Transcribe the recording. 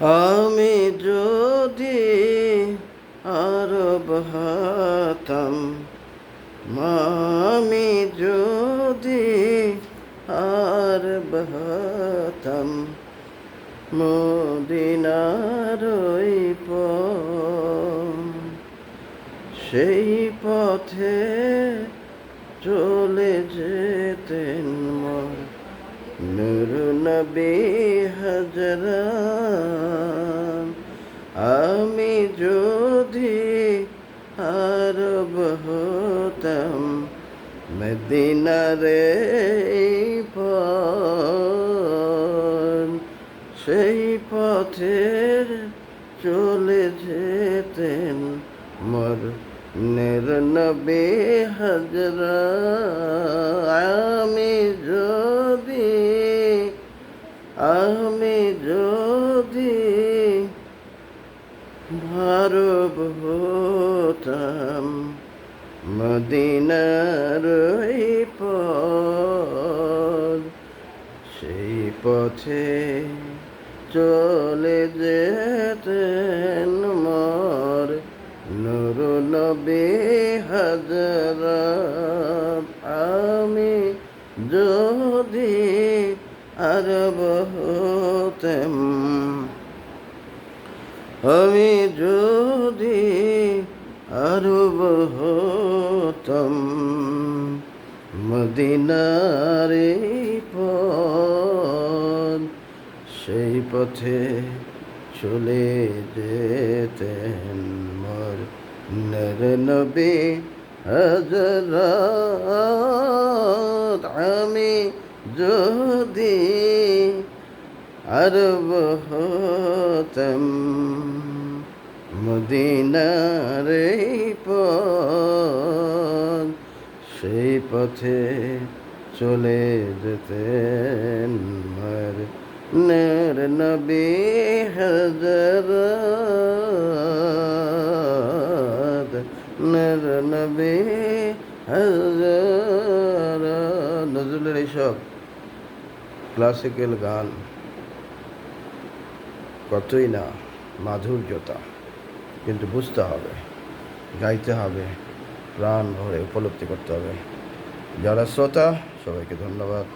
আমি যদি আরব হতাম, আমি যদি আরব হতাম, মদিনার ওই সেই পথে চলে যেতেন নূর নবী হযরত। আমি যদি আরব হতাম, মদিনার এই পথ, সেই পথে চলে যেতেন মোর নূর নবী হযরত। আমি যদি আরব হতাম, মদিনার ওই পথ, সেই পথে চলে যেতেন মোর নূর নবী হযরত। আমি যদি আরব হতাম, আমি যদি আরব হতাম, মদিনার এই পথ, সেই পথে চলে যেতেন মোর নূর নবী হযরত। আমি যদি আরব হতাম, মদিনার এই পথ, সেই পথে চলে যেতেন মোর নূর নবী হযরত, নূর নবী হযরত। নজরুলের এইসব ক্লাসিক্যাল গান কতই না মাধুর্যতা, কিন্তু বুঝতে হবে, গাইতে হবে, প্রাণ ভরে উপলব্ধি করতে হবে। যারা শ্রোতা সবাইকে ধন্যবাদ।